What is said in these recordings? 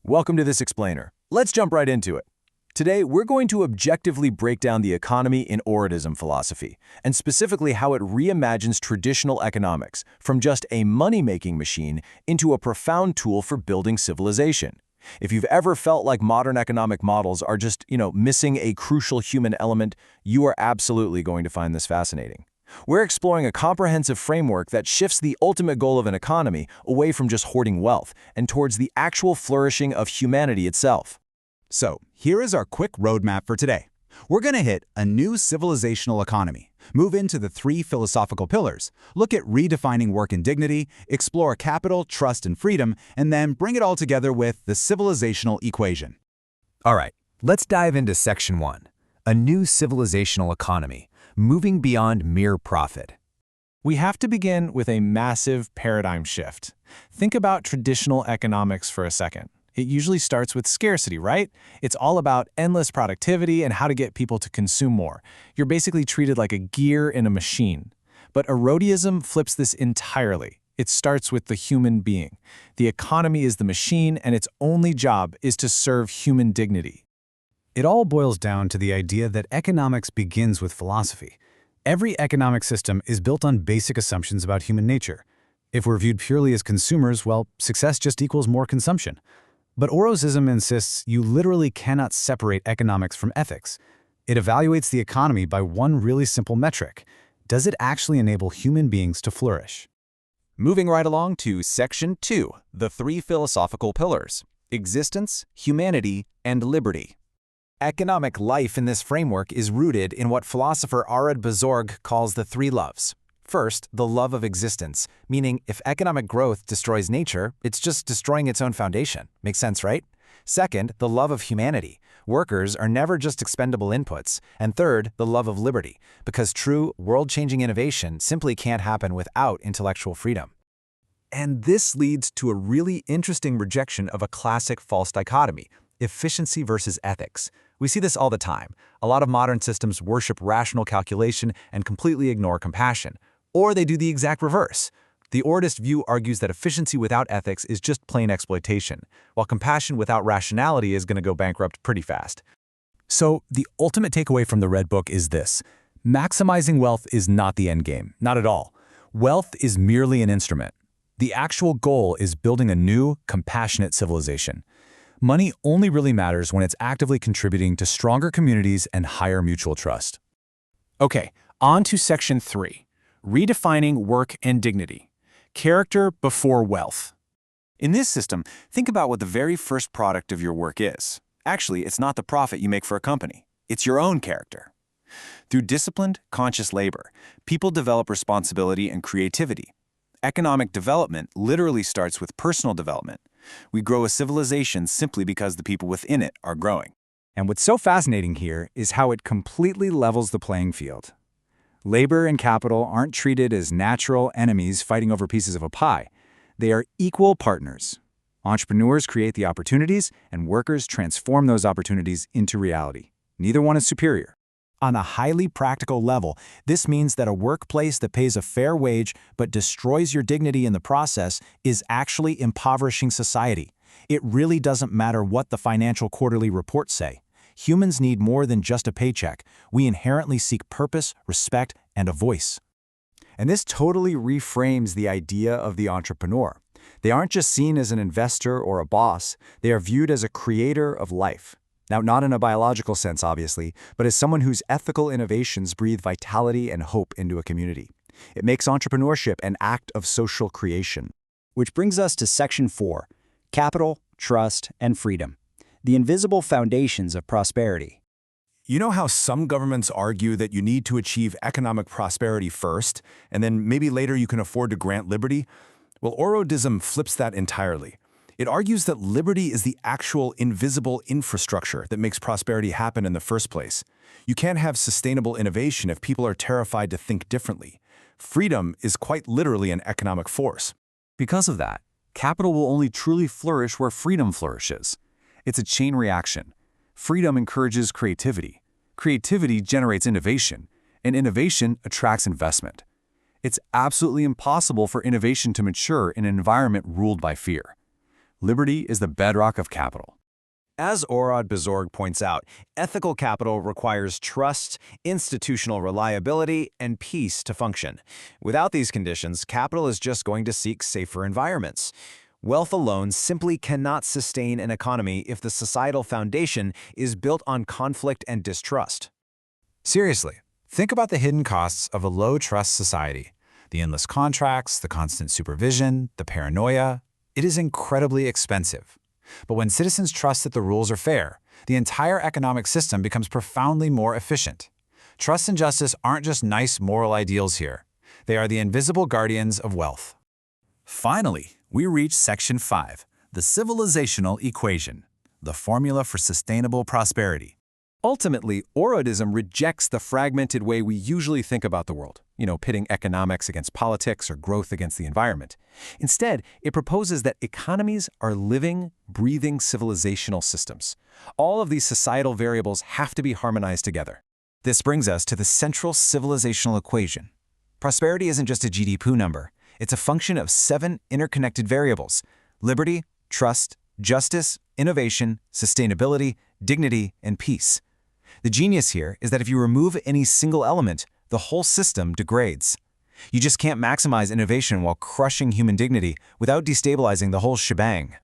Welcome to this explainer. Let's jump right into it. Today, we're going to objectively break down the economy in Orodism philosophy, and specifically how it reimagines traditional economics from just a money-making machine into a profound tool for building civilization. If you've ever felt like modern economic models are just, missing a crucial human element, you are absolutely going to find this fascinating. We're exploring a comprehensive framework that shifts the ultimate goal of an economy away from just hoarding wealth and towards the actual flourishing of humanity itself. So, here is our quick roadmap for today. We're going to hit a new civilizational economy, move into the 3 philosophical pillars, look at redefining work and dignity, explore capital, trust, and freedom, and then bring it all together with the civilizational equation. All right, let's dive into Section 1, a new civilizational economy, moving beyond mere profit. We have to begin with a massive paradigm shift. Think about traditional economics for a second. It usually starts with scarcity, right? It's all about endless productivity and how to get people to consume more. You're basically treated like a gear in a machine. But Orodism flips this entirely. It starts with the human being. The economy is the machine, and its only job is to serve human dignity. It all boils down to the idea that economics begins with philosophy. Every economic system is built on basic assumptions about human nature. If we're viewed purely as consumers, well, success just equals more consumption. But Orodism insists you literally cannot separate economics from ethics. It evaluates the economy by one really simple metric. Does it actually enable human beings to flourish? Moving right along to Section 2, the 3 philosophical pillars: existence, humanity, and liberty. Economic life in this framework is rooted in what philosopher Orod Bozorg calls the 3 loves. First, the love of existence, meaning if economic growth destroys nature, it's just destroying its own foundation. Makes sense, right? Second, the love of humanity. Workers are never just expendable inputs. And third, the love of liberty, because true, world-changing innovation simply can't happen without intellectual freedom. And this leads to a really interesting rejection of a classic false dichotomy: efficiency versus ethics. We see this all the time. A lot of modern systems worship rational calculation and completely ignore compassion. Or they do the exact reverse. The Orodist view argues that efficiency without ethics is just plain exploitation, while compassion without rationality is going to go bankrupt pretty fast. So, the ultimate takeaway from the Red Book is this: maximizing wealth is not the end game, not at all. Wealth is merely an instrument. The actual goal is building a new, compassionate civilization. Money only really matters when it's actively contributing to stronger communities and higher mutual trust. Okay, on to Section 3, redefining work and dignity. Character before wealth. In this system, think about what the very first product of your work is. Actually, it's not the profit you make for a company. It's your own character. Through disciplined, conscious labor, people develop responsibility and creativity. Economic development literally starts with personal development. We grow a civilization simply because the people within it are growing. And what's so fascinating here is how it completely levels the playing field. Labor and capital aren't treated as natural enemies fighting over pieces of a pie. They are equal partners. Entrepreneurs create the opportunities, and workers transform those opportunities into reality. Neither one is superior. On a highly practical level, this means that a workplace that pays a fair wage but destroys your dignity in the process is actually impoverishing society. It really doesn't matter what the financial quarterly reports say. Humans need more than just a paycheck. We inherently seek purpose, respect, and a voice. And this totally reframes the idea of the entrepreneur. They aren't just seen as an investor or a boss. They are viewed as a creator of life. Now, not in a biological sense, obviously, but as someone whose ethical innovations breathe vitality and hope into a community. It makes entrepreneurship an act of social creation. Which brings us to Section 4, capital, trust, and freedom. The invisible foundations of prosperity. You know how some governments argue that you need to achieve economic prosperity first, and then maybe later you can afford to grant liberty? Well, Orodism flips that entirely. It argues that liberty is the actual invisible infrastructure that makes prosperity happen in the first place. You can't have sustainable innovation if people are terrified to think differently. Freedom is quite literally an economic force. Because of that, capital will only truly flourish where freedom flourishes. It's a chain reaction. Freedom encourages creativity. Creativity generates innovation, and innovation attracts investment. It's absolutely impossible for innovation to mature in an environment ruled by fear. Liberty is the bedrock of capital. As Orod Bozorg points out, ethical capital requires trust, institutional reliability, and peace to function. Without these conditions, capital is just going to seek safer environments. Wealth alone simply cannot sustain an economy if the societal foundation is built on conflict and distrust. Seriously, think about the hidden costs of a low-trust society. The endless contracts, the constant supervision, the paranoia. It is incredibly expensive. But when citizens trust that the rules are fair, the entire economic system becomes profoundly more efficient. Trust and justice aren't just nice moral ideals here. They are the invisible guardians of wealth. Finally, we reach Section 5, the civilizational equation, the formula for sustainable prosperity. Ultimately, Orodism rejects the fragmented way we usually think about the world, pitting economics against politics or growth against the environment. Instead, it proposes that economies are living, breathing civilizational systems. All of these societal variables have to be harmonized together. This brings us to the central civilizational equation. Prosperity isn't just a GDP number. It's a function of 7 interconnected variables: liberty, trust, justice, innovation, sustainability, dignity, and peace. The genius here is that if you remove any single element, the whole system degrades. You just can't maximize innovation while crushing human dignity without destabilizing the whole shebang.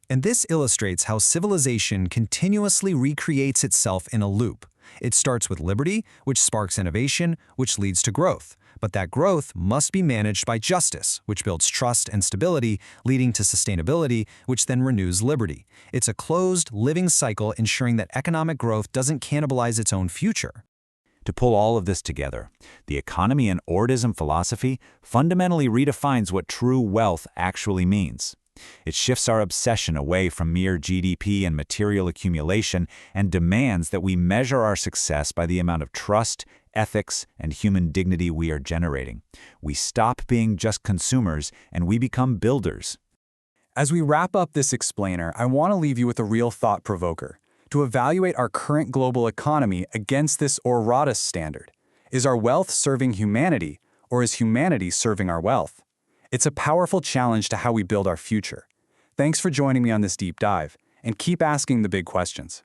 And this illustrates how civilization continuously recreates itself in a loop. It starts with liberty, which sparks innovation, which leads to growth. But that growth must be managed by justice, which builds trust and stability, leading to sustainability, which then renews liberty. It's a closed, living cycle ensuring that economic growth doesn't cannibalize its own future. To pull all of this together, the economy and Orodism philosophy fundamentally redefines what true wealth actually means. It shifts our obsession away from mere GDP and material accumulation and demands that we measure our success by the amount of trust, ethics, and human dignity we are generating. We stop being just consumers and we become builders. As we wrap up this explainer, I want to leave you with a real thought provoker. To evaluate our current global economy against this Orodist standard. Is our wealth serving humanity, or is humanity serving our wealth? It's a powerful challenge to how we build our future. Thanks for joining me on this deep dive, and keep asking the big questions.